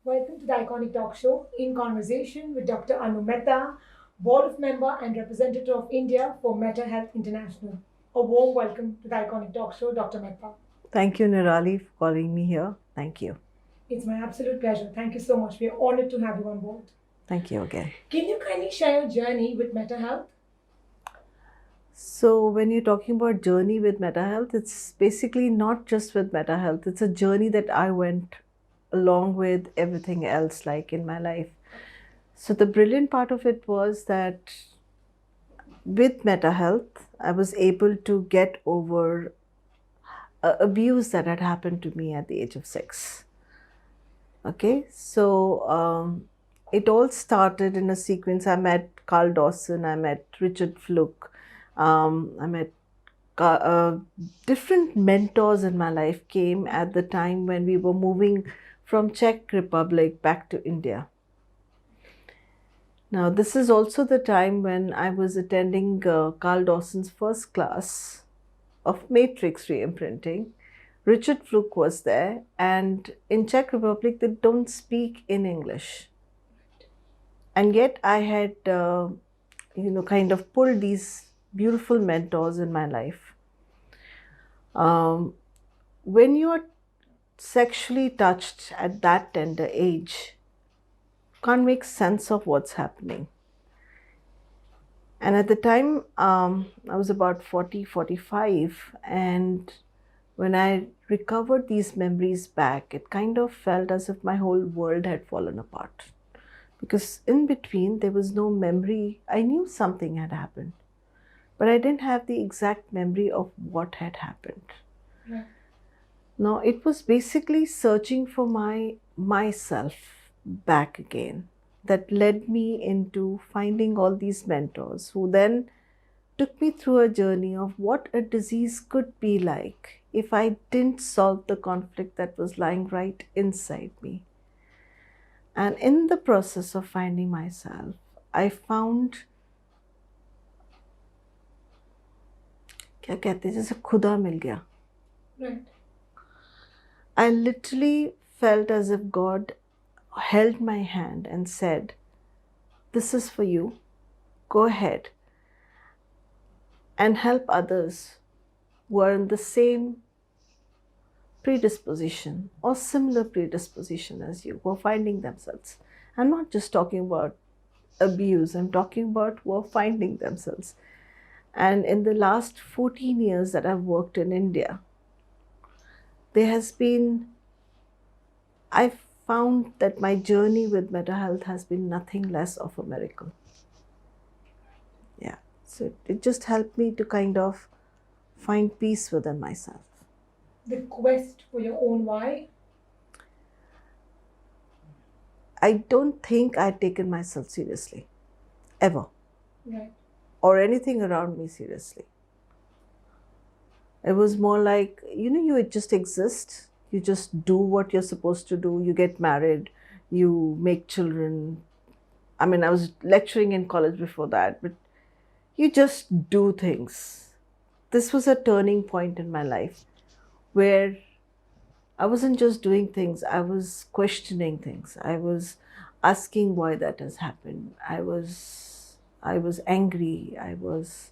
Welcome to the Iconic Talk Show in conversation with Dr. Anu Mehta, Board of Member and Representative of India for Mehta Health International. A warm welcome to the Iconic Talk Show, Dr. Mehta. Thank you, Niraalee, for calling me here. Thank you. It's my absolute pleasure. Thank you so much. We are honored to have you on board. Thank you again. Can you kindly share your journey with Mehta Health? So when you're talking about journey with Mehta Health, it's basically not just with Mehta Health. It's a journey that I went along with everything else like in my life. So the brilliant part of it was that with Mehta Health, I was able to get over abuse that had happened to me at the age of 6. Okay, so it all started in a sequence. I met Carl Dawson, I met Richard Flook, I met different mentors in my life came at the time when we were moving from Czech Republic back to India. Now, this is also the time when I was attending Carl Dawson's first class of matrix re-imprinting. Richard Flook was there, and in Czech Republic, they don't speak in English. And yet I had, kind of pulled these beautiful mentors in my life. When you are sexually touched at that tender age, you can't make sense of what's happening. And at the time, I was about 40, 45, and when I recovered these memories back, it kind of felt as if my whole world had fallen apart. Because in between, there was no memory. I knew something had happened, but I didn't have the exact memory of what had happened. Yeah. Now, it was basically searching for myself back again that led me into finding all these mentors who then took me through a journey of what a disease could be like if I didn't solve the conflict that was lying right inside me. And in the process of finding myself, I found, क्या कहते हैं, जैसे खुदा मिल गया. Right. I literally felt as if God held my hand and said, "This is for you. Go ahead and help others who are in the same predisposition or similar predisposition as you, who are finding themselves." I'm not just talking about abuse, I'm talking about who are finding themselves. And in the last 14 years that I've worked in India, I've found that my journey with Mehta Health has been nothing less of a miracle. Yeah, so it just helped me to kind of find peace within myself. The quest for your own why? I don't think I'd taken myself seriously, ever, Right. or anything around me seriously. It was more like, you just exist, you just do what you're supposed to do, you get married, you make children. I mean, I was lecturing in college before that, but you just do things. This was a turning point in my life where I wasn't just doing things, I was questioning things. I was asking why that has happened. I was angry. I was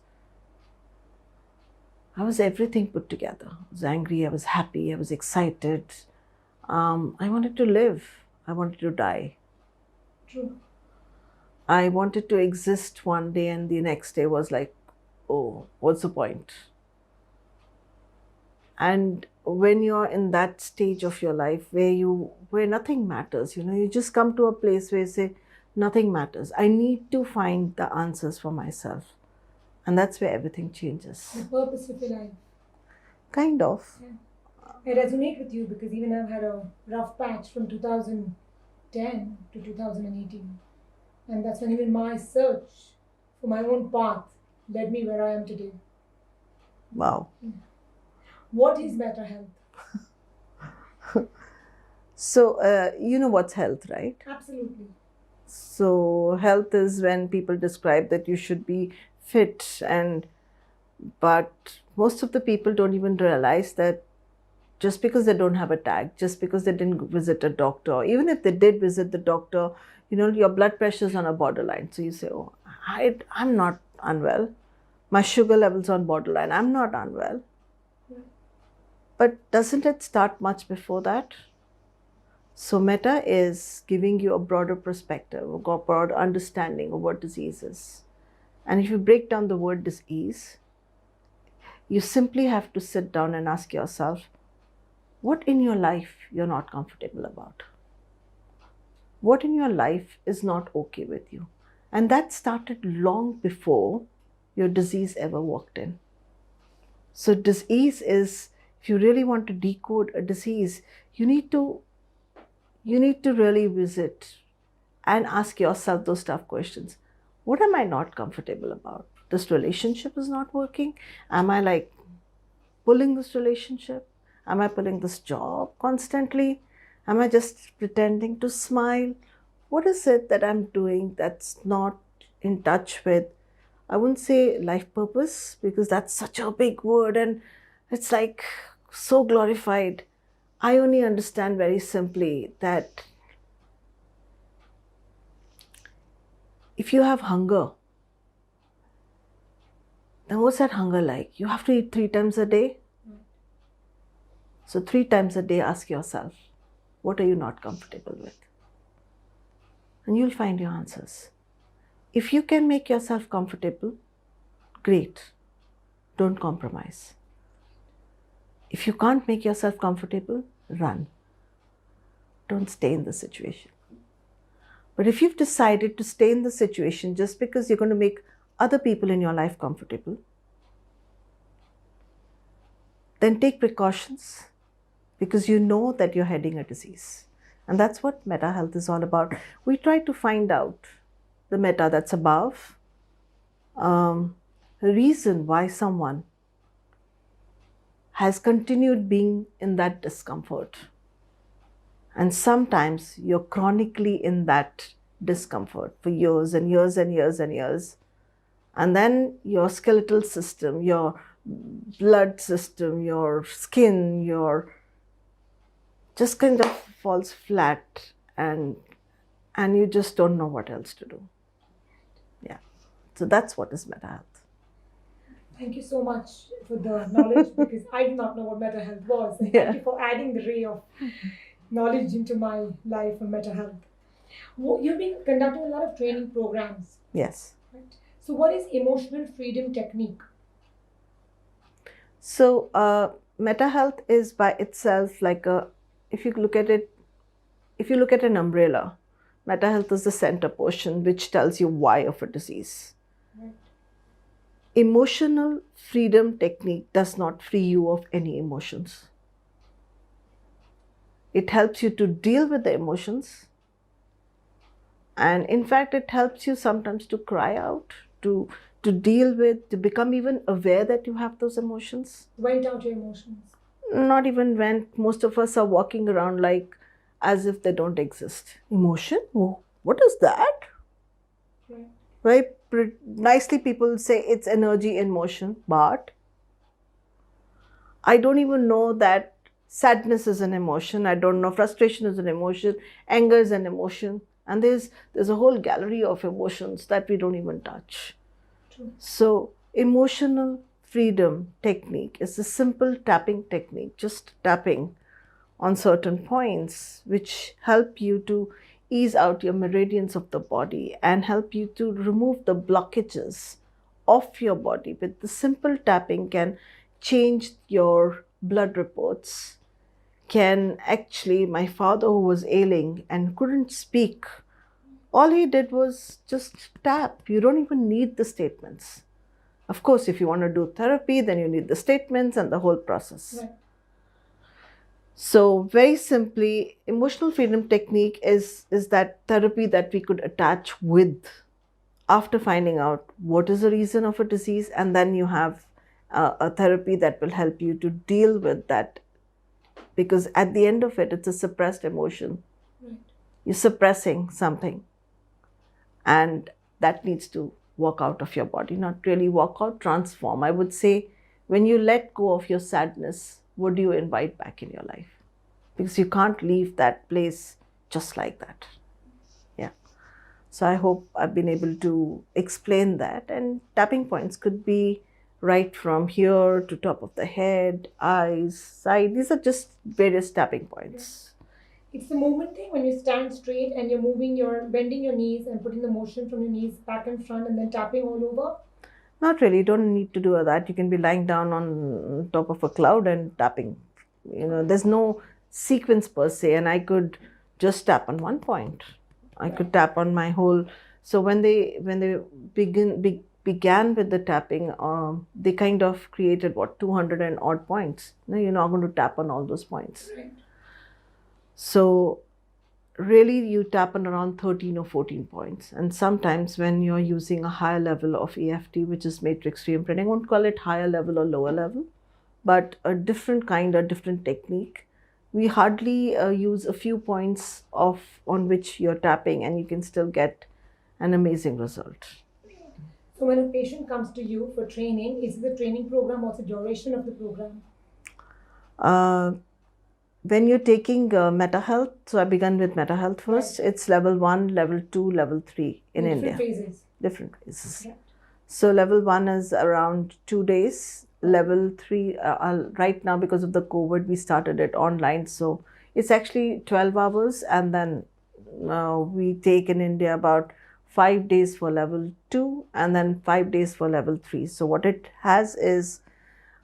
everything put together. I was angry, I was happy, I was excited. I wanted to live. I wanted to die. True. I wanted to exist one day, and the next day was like, oh, what's the point? And when you're in that stage of your life where nothing matters, you just come to a place where you say, nothing matters. I need to find the answers for myself. And that's where everything changes. The purpose of your life. Kind of. Yeah. I resonate with you because even I've had a rough patch from 2010 to 2018. And that's when even my search for my own path led me where I am today. Wow. Yeah. What is Mehta Health? So, you know what's health, right? Absolutely. So, health is when people describe that you should be fit, but most of the people don't even realize that just because they don't have a tag, just because they didn't visit a doctor, or even if they did visit the doctor, your blood pressure is on a borderline. So you say, oh, I'm not unwell. My sugar level's on borderline. I'm not unwell. But doesn't it start much before that? So Meta is giving you a broader perspective, a broad understanding of what disease is. And if you break down the word disease, you simply have to sit down and ask yourself, what in your life you're not comfortable about? What in your life is not okay with you? And that started long before your disease ever walked in. So disease is, if you really want to decode a disease, you need to really visit and ask yourself those tough questions. What am I not comfortable about? This relationship is not working. Am I pulling this relationship? Am I pulling this job constantly? Am I just pretending to smile? What is it that I'm doing that's not in touch with, I wouldn't say life purpose, because that's such a big word and it's so glorified. I only understand very simply that if you have hunger, then what's that hunger like? You have to eat 3 times a day. So 3 times a day, ask yourself, what are you not comfortable with? And you'll find your answers. If you can make yourself comfortable, great. Don't compromise. If you can't make yourself comfortable, run. Don't stay in the situation. But if you've decided to stay in the situation just because you're going to make other people in your life comfortable, then take precautions, because you know that you're heading a disease. And that's what Meta Health is all about. We try to find out the meta that's above, the reason why someone has continued being in that discomfort. And sometimes you're chronically in that discomfort for years and years and years and years. And then your skeletal system, your blood system, your skin, your just kind of falls flat, and you just don't know what else to do. Yeah. So that's what is Meta Health. Thank you so much for the knowledge, because I did not know what Meta Health was. And thank you for adding the ray of knowledge into my life on Meta Health. You've been conducting a lot of training programs. Yes. Right? So what is emotional freedom technique? So Meta Health is by itself if you look at an umbrella, Meta Health is the center portion which tells you why of a disease. Right. Emotional freedom technique does not free you of any emotions. It helps you to deal with the emotions. And in fact, it helps you sometimes to cry out, to deal with, to become even aware that you have those emotions. Vent out your emotions. Not even vent. Most of us are walking around as if they don't exist. Emotion? Oh, what is that? Right? Very nicely people say it's energy in motion, but I don't even know that sadness is an emotion. I don't know frustration is an emotion, anger is an emotion, and there's a whole gallery of emotions that we don't even touch. True. So emotional freedom technique is a simple tapping technique, just tapping on certain points which help you to ease out your meridians of the body and help you to remove the blockages of your body. With the simple tapping can change your blood reports, my father who was ailing and couldn't speak, all he did was just tap. You don't even need the statements. Of course, if you want to do therapy, then you need the statements and the whole process. Right. So very simply, emotional freedom technique is that therapy that we could attach with after finding out what is the reason of a disease, and then you have a therapy that will help you to deal with that, because at the end of it, it's a suppressed emotion. Right. You're suppressing something, and that needs to walk out of your body, not really walk out, transform. I would say when you let go of your sadness, would you invite back in your life? Because you can't leave that place just like that. Yeah. So I hope I've been able to explain that. And tapping points could be right from here to top of the head, eyes, side. These are just various tapping points. It's the movement thing when you stand straight and you're bending your knees and putting the motion from your knees back and front and then tapping all over. Not really. You don't need to do that. You can be lying down on top of a cloud and tapping. There's no sequence per se, and I could just tap on one point. I could tap on my whole. So when they began with the tapping, they kind of created 200 and odd points. Now you're not going to tap on all those points. Right. So really you tap on around 13 or 14 points. And sometimes when you're using a higher level of EFT, which is matrix re-imprinting, I won't call it higher level or lower level, but a different kind or different technique. We hardly use a few points on which you're tapping, and you can still get an amazing result. So when a patient comes to you for training, is the training program also duration of the program? When you're taking Meta Health, so I began with Meta Health first. Right. It's level 1, level 2, level 3 in India. Different phases. Right. So level 1 is around 2 days. Level 3, right now because of the COVID, we started it online. So it's actually 12 hours. And then we take in India about 5 days for level 2 and then 5 days for level 3. So what it has is,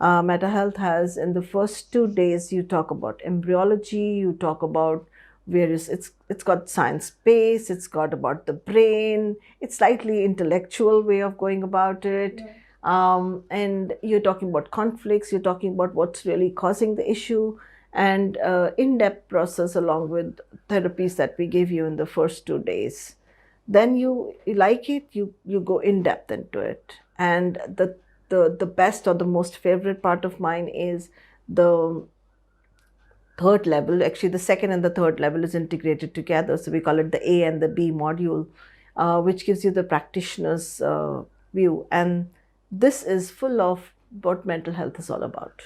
Meta Health has, in the first 2 days, you talk about embryology, you talk about various, it's got science-based, it's got about the brain, it's slightly intellectual way of going about it. Yeah. And you're talking about conflicts, you're talking about what's really causing the issue, and in-depth process along with therapies that we give you in the first 2 days. Then you like it, you go in-depth into it. And the best or the most favorite part of mine is the third level. Actually, the second and the third level is integrated together. So we call it the A and the B module, which gives you the practitioner's view. And this is full of what mental health is all about.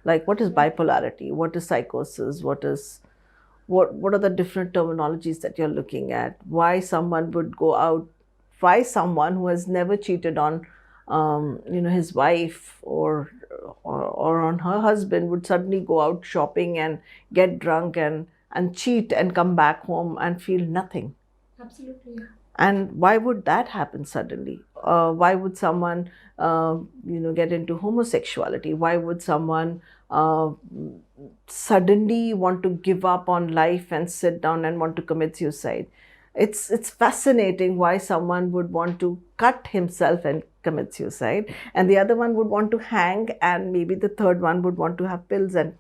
Like, what is bipolarity? What is psychosis? What are the different terminologies that you're looking at? Why someone would go out, why someone who has never cheated on his wife or on her husband would suddenly go out shopping and get drunk and cheat and come back home and feel nothing. Absolutely. And why would that happen suddenly? Why would someone, get into homosexuality? Why would someone suddenly want to give up on life and sit down and want to commit suicide? It's fascinating why someone would want to cut himself and commit suicide, and the other one would want to hang, and maybe the third one would want to have pills. And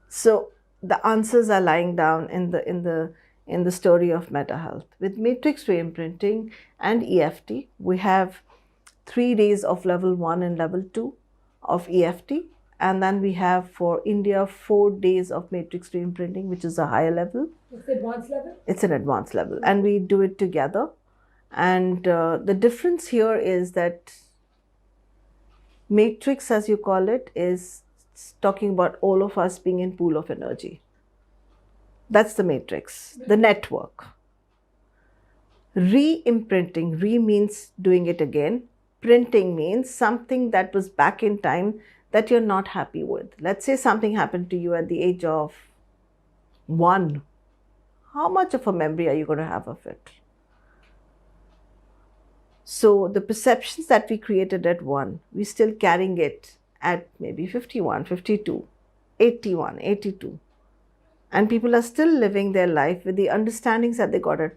so the answers are lying down in the story of Meta Health. With matrix re-imprinting and EFT, we have 3 days of level 1 and level 2 of EFT, and then we have for India 4 days of matrix re-imprinting, which is a higher level. It's advanced level? It's an advanced level, and we do it together. And the difference here is that matrix, as you call it, is talking about all of us being in pool of energy. That's the matrix, the network. Re-imprinting, re means doing it again. Printing means something that was back in time that you're not happy with. Let's say something happened to you at the age of 1. How much of a memory are you going to have of it? So the perceptions that we created at 1, we're still carrying it at maybe 51, 52, 81, 82. And people are still living their life with the understandings that they got at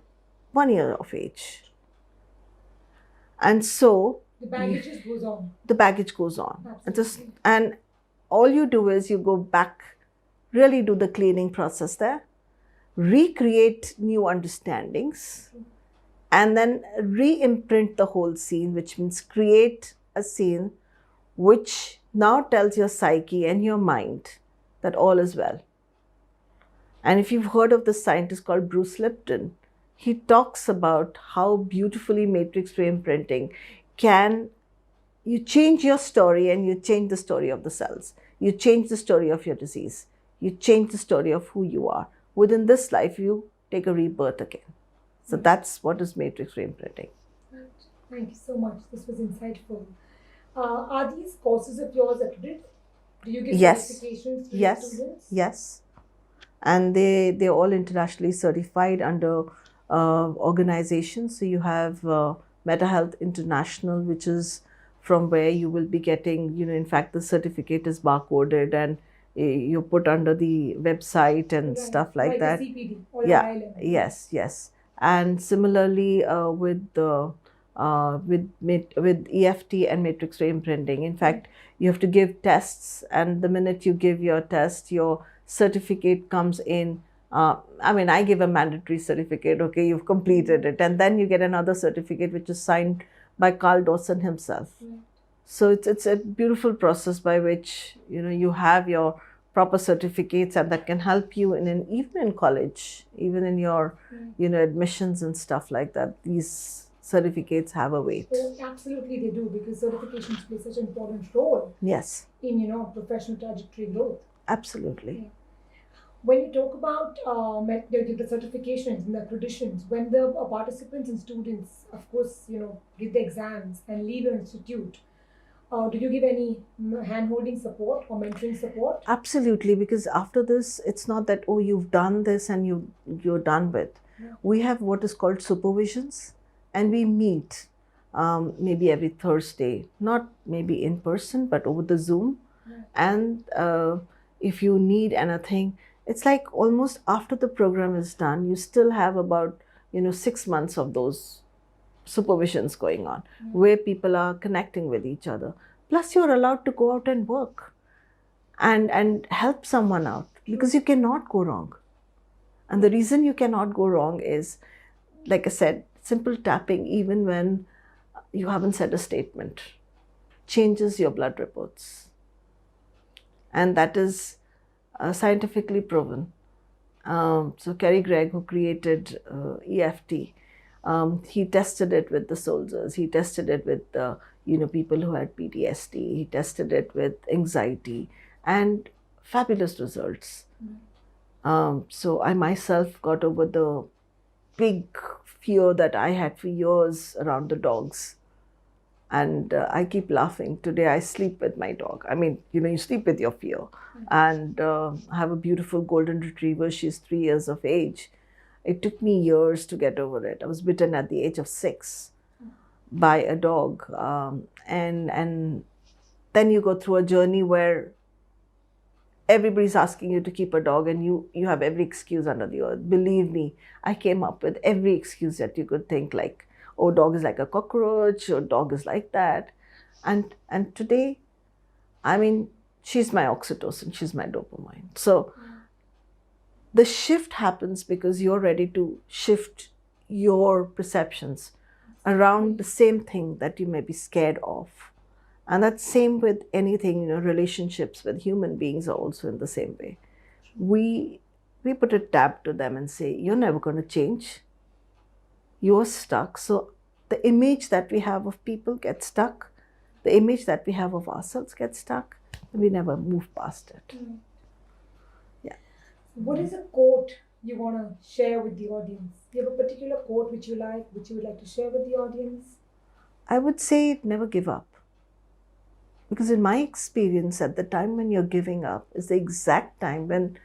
1 year of age. And so the baggage just goes on. The baggage goes on. Absolutely. And all you do is you go back, really do the cleaning process there, recreate new understandings, and then re-imprint the whole scene, which means create a scene which now tells your psyche and your mind that all is well. And if you've heard of the scientist called Bruce Lipton, he talks about how beautifully matrix re-imprinting you change your story and you change the story of the cells. You change the story of your disease. You change the story of who you are. Within this life, you take a rebirth again. So that's what is matrix re-imprinting. Right. Thank you so much. This was insightful. Are these courses of yours accredited? Do you give certifications to your students? Yes. And they're all internationally certified under organizations. So you have Meta Health International, which is from where you will be getting, in fact, the certificate is barcoded and you put under the website and stuff like that. Like a CPD or an ILM. Yes. And similarly with EFT and matrix re-imprinting. In fact, you have to give tests, and the minute you give your test, your certificate comes in. I give a mandatory certificate, okay, you've completed it, and then you get another certificate which is signed by Carl Dawson himself. So it's a beautiful process by which you have your proper certificates, and that can help you even in college, even in your admissions and stuff like that. These certificates have a weight. Oh, absolutely they do, because certifications play such an important role. Yes. In professional trajectory growth. Absolutely. Yeah. When you talk about the certifications and the accreditations, when the participants and students, of course, give the exams and leave your institute, do you give any hand-holding support or mentoring support? Absolutely, because after this, it's not that, oh, you've done this and you're done with. Yeah. We have what is called supervisions, and we meet maybe every Thursday, not maybe in person, but over the Zoom. Yeah. And if you need anything, it's like almost after the program is done, you still have about 6 months of those supervisions going on, where people are connecting with each other. Plus, you're allowed to go out and work and help someone out, because you cannot go wrong. And the reason you cannot go wrong is, like I said, simple tapping, even when you haven't said a statement, changes your blood reports. And that is scientifically proven. So Kerry Gregg, who created EFT, he tested it with the soldiers. He tested it with people who had PTSD. He tested it with anxiety, and fabulous results. So I myself got over the big fear that I had for years around the dogs. And I keep laughing. Today I sleep with my dog. You sleep with your fear. And I have a beautiful golden retriever. She's 3 years of age. It took me years to get over it. I was bitten at the age of 6 by a dog. And then you go through a journey where everybody's asking you to keep a dog, and you have every excuse under the earth. Believe me, I came up with every excuse that you could think, like, oh, dog is like a cockroach, or dog is like that. And today, she's my oxytocin, she's my dopamine. So the shift happens because you're ready to shift your perceptions around the same thing that you may be scared of. And that's same with anything, relationships with human beings are also in the same way. We put a tab to them and say, you're never going to change. You're stuck. So the image that we have of people gets stuck. The image that we have of ourselves gets stuck, and we never move past it. Yeah. What is a quote you want to share with the audience? Do you have a particular quote which you would like to share with the audience? I would say never give up. Because in my experience, at the time when you're giving up is the exact time when,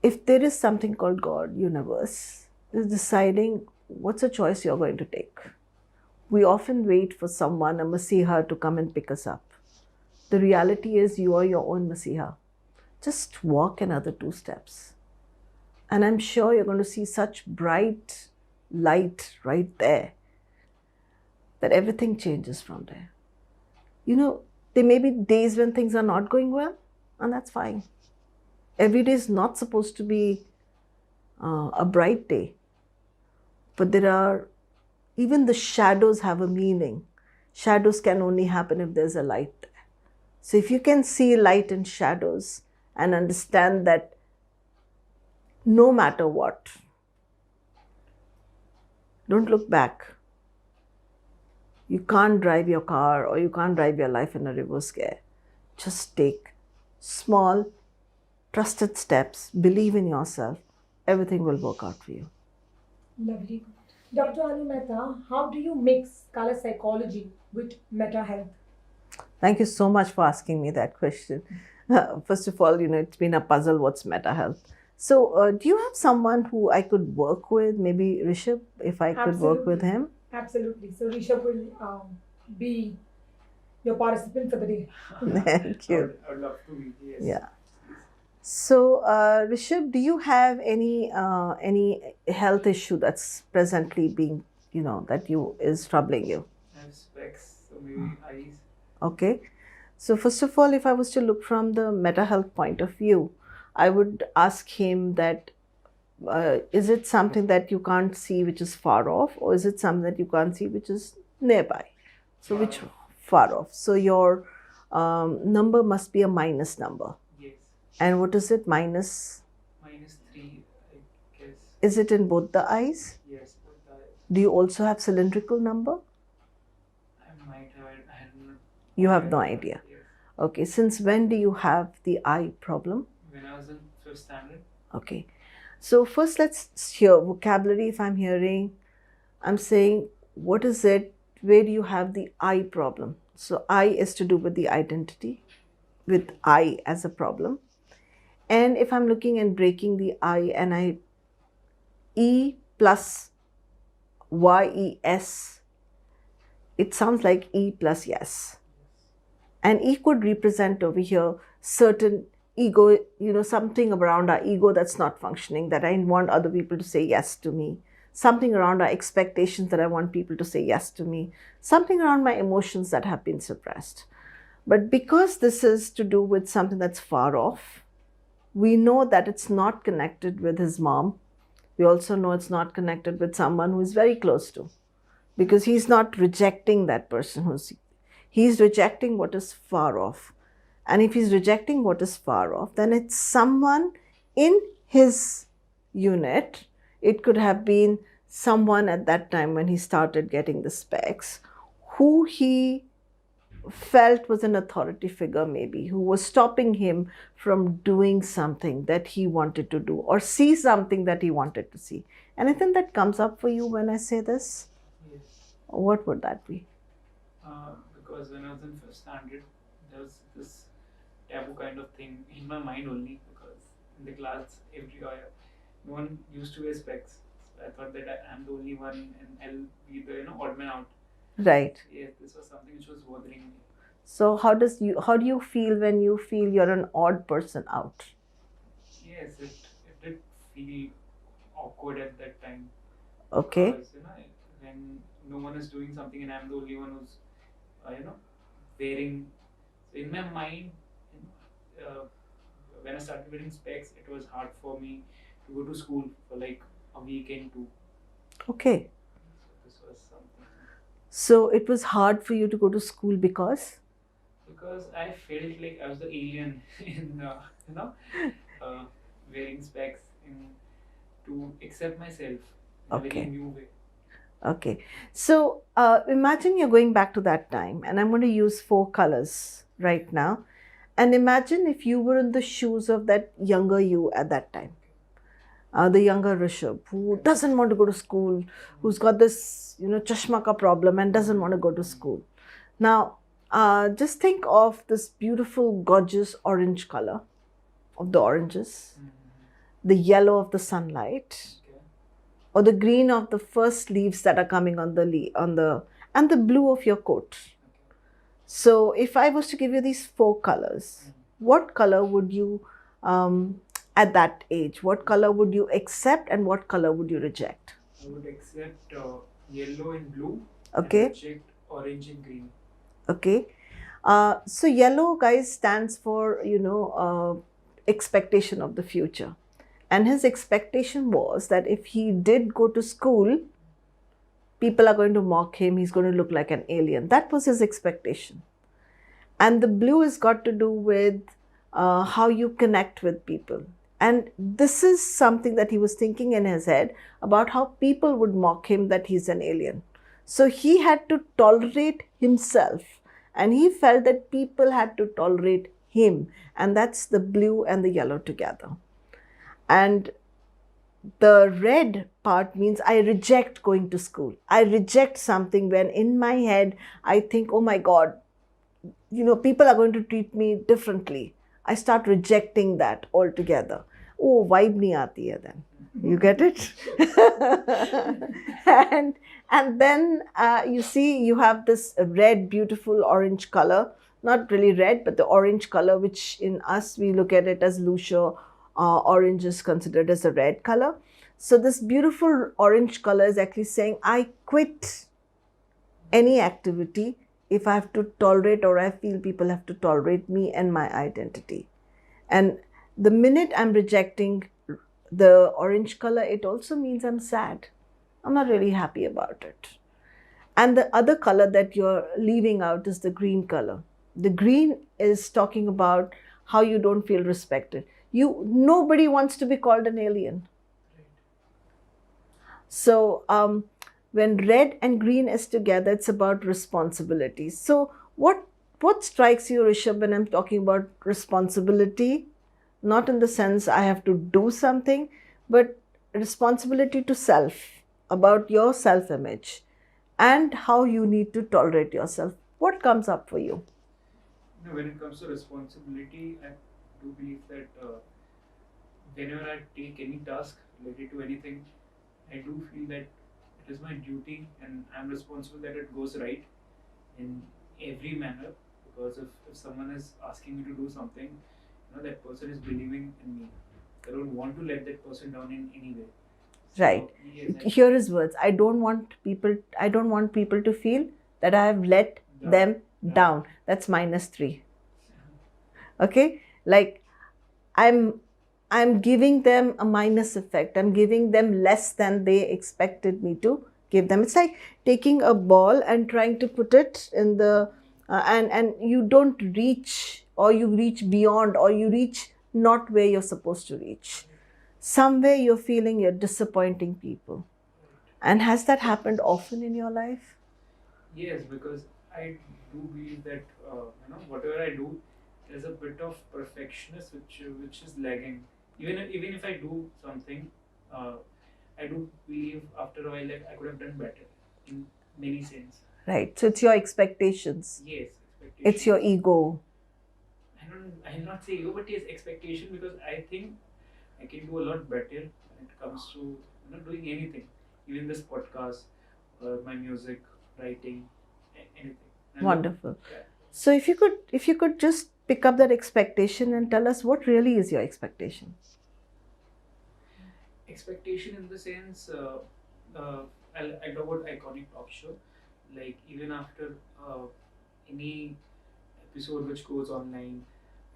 if there is something called God, universe, is deciding what's a choice you're going to take. We often wait for someone, a Messiah, to come and pick us up. The reality is you are your own Messiah. Just walk another 2 steps. And I'm sure you're going to see such bright light right there that everything changes from there. There may be days when things are not going well, and that's fine. Every day is not supposed to be a bright day. But even the shadows have a meaning. Shadows can only happen if there's a light there. So if you can see light in shadows and understand that no matter what, don't look back. You can't drive your car or you can't drive your life in a reverse gear. Just take small, trusted steps, believe in yourself, everything will work out for you. Lovely. Dr. Anu Mehta, how do you mix color psychology with meta health? Thank you so much for asking me that question. First of all, it's been a puzzle, what's meta health? So, do you have someone who I could work with? Maybe Rishabh, if I could work with him? Absolutely. So, Rishabh will be your participant for the day. Thank you. I would love to meet you. Yes. Yeah. So, Rishabh, do you have any health issue that's presently being, that is troubling you? I have specs, so maybe eyes. Okay. So, first of all, if I was to look from the meta health point of view, I would ask him that is it something that you can't see which is far off, or is it something that you can't see which is nearby? So, which far off? So, your number must be a minus number. Yes. And what is it? Minus? -3, I guess. Is it in both the eyes? Yes, both the eyes. Do you also have cylindrical number? I might have. I had no. You have no idea. Yes. Okay. Since when do you have the eye problem? When I was in 5th standard. Okay. So first let's hear vocabulary. If I'm hearing, I'm saying, what is it? Where do you have the I problem? So I is to do with the identity, with I as a problem. And if I'm looking and breaking the I and I, E plus YES, it sounds like E plus yes. And E could represent over here certain ego, something around our ego that's not functioning, that I want other people to say yes to me. Something around our expectations that I want people to say yes to me. Something around my emotions that have been suppressed. But because this is to do with something that's far off, we know that it's not connected with his mom. We also know it's not connected with someone who is very close to, because he's not rejecting that person he's rejecting what is far off. And if he's rejecting what is far off, then it's someone in his unit. It could have been someone at that time when he started getting the specs, who he felt was an authority figure maybe, who was stopping him from doing something that he wanted to do or see something that he wanted to see. Anything that comes up for you when I say this? Yes. What would that be? Because when I was in 5th standard, there was this taboo kind of thing in my mind only, because in the class no one used to wear specs. So I thought that I'm the only one and I'll be the odd man out. Right. Yes, this was something which was bothering me. So how do you feel when you feel you're an odd person out? Yes, it did feel awkward at that time. Okay. Because, when no one is doing something and I'm the only one who's, wearing. So in my mind, when I started wearing specs, it was hard for me to go to school for like a weekend too. Okay. So this was something. So it was hard for you to go to school because? Because I felt like I was the alien in, wearing specs to accept myself in a Okay. very new way. Okay. So imagine you're going back to that time, and I'm going to use 4 colors right now. And imagine if you were in the shoes of that younger you at that time. The younger Rishabh, who doesn't want to go to school, who's got this, chashma ka problem and doesn't want to go to school. Now, just think of this beautiful, gorgeous orange color of the oranges, the yellow of the sunlight, Okay. or the green of the first leaves that are coming on and the blue of your coat. So, if I was to give you these 4 colors, what color would you, at that age, what color would you accept and what color would you reject? I would accept yellow and blue. Okay. And reject orange and green. Okay. So yellow, guys, stands for, expectation of the future. And his expectation was that if he did go to school, people are going to mock him. He's going to look like an alien. That was his expectation. And the blue has got to do with how you connect with people. And this is something that he was thinking in his head about how people would mock him that he's an alien. So he had to tolerate himself And he felt that people had to tolerate him. And that's the blue and the yellow together. And the red part means I reject going to school. I reject something when in my head I think, oh my God, people are going to treat me differently. I start rejecting that altogether. Oh, vibe nahi aati hai then. You get it? and then you see you have this red, beautiful orange color. Not really red, but the orange color, which in us we look at it as Luscher. Orange is considered as a red color. So this beautiful orange color is actually saying, I quit any activity if I have to tolerate, or I feel people have to tolerate me and my identity. And the minute I'm rejecting the orange color, it also means I'm sad. I'm not really happy about it. And the other color that you're leaving out is the green color. The green is talking about how you don't feel respected. Nobody wants to be called an alien. So when red and green is together, it's about responsibility. So what strikes you, Rishabh, when I'm talking about responsibility? Not in the sense I have to do something, but responsibility to self, about your self-image and how you need to tolerate yourself. What comes up for you? When it comes to responsibility, I do believe that whenever I take any task related to anything, I do feel that it is my duty and I'm responsible that it goes right in every manner, because if someone is asking me to do something, that person is believing in me. I don't want to let that person down in any way. So, right. Yes, Here is words. I don't want people to feel that I have let them down. That's -3. Okay? Like I'm giving them a minus effect. I'm giving them less than they expected me to give them. It's like taking a ball and trying to put it in the and you don't reach, or you reach beyond, or you reach not where you're supposed to reach. Somewhere you're feeling you're disappointing people. And has that happened often in your life? Yes, because I do believe that whatever I do, there's a bit of perfectionist which is lagging. Even if I do something, I do believe after a while that I could have done better in many sense. Right. So it's your expectations. Yes, expectations. It's your ego. I'll not say ego, but yes, expectation, because I think I can do a lot better when it comes to doing anything, even this podcast, my music, writing, anything. Wonderful. So if you could just pick up that expectation and tell us what really is your expectation. Expectation in the sense, I'll talk about iconic talk show. Like even after any episode which goes online,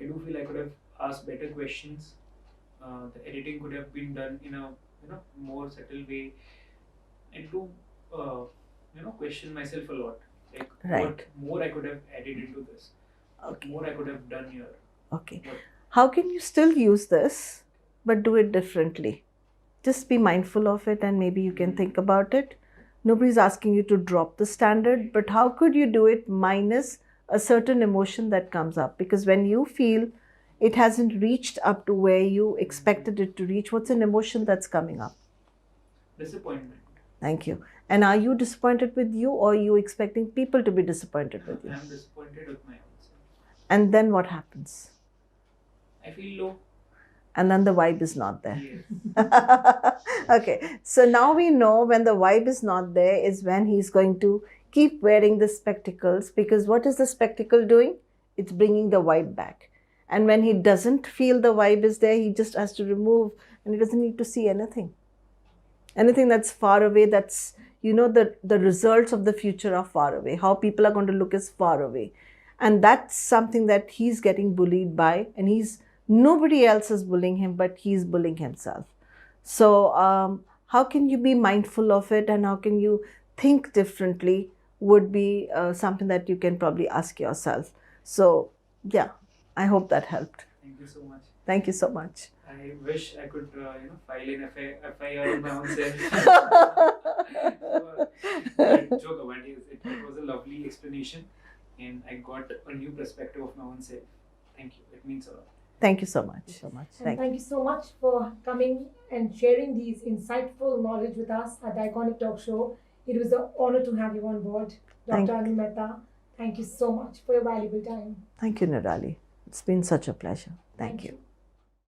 I do feel I could have asked better questions. The editing could have been done in a more subtle way. I do question myself a lot. Like what more I could have added into this. What more I could have done here. Okay. How can you still use this but do it differently? Just be mindful of it and maybe you can think about it. Nobody's asking you to drop the standard, but how could you do it minus a certain emotion that comes up? Because when you feel it hasn't reached up to where you expected it to reach, what's an emotion that's coming up? Disappointment. Thank you. And are you disappointed with you, or are you expecting people to be disappointed with you? I'm disappointed with my own self. And then what happens? I feel low. And then the vibe is not there. Yes. Okay, so now we know when the vibe is not there is when he's going to keep wearing the spectacles, because what is the spectacle doing? It's bringing the vibe back. And when he doesn't feel the vibe is there, he just has to remove, and he doesn't need to see anything. Anything that's far away, that's, the results of the future are far away. How people are going to look is far away. And that's something that he's getting bullied by, and nobody else is bullying him, but he's bullying himself. So how can you be mindful of it, and how can you think differently would be something that you can probably ask yourself. So yeah, I hope that helped. Thank you so much. Thank you so much. I wish I could file an FIR on my own self. Joke about it. It was a lovely explanation. and I got a new perspective of my own self. Thank you. It means a lot. Thank you so much. And thank you so much for coming and sharing these insightful knowledge with us at the Iconic Talk Show. It was an honor to have you on board, Dr. Anu Mehta. Thank you so much for your valuable time. Thank you, Niraalee. It's been such a pleasure. Thank you.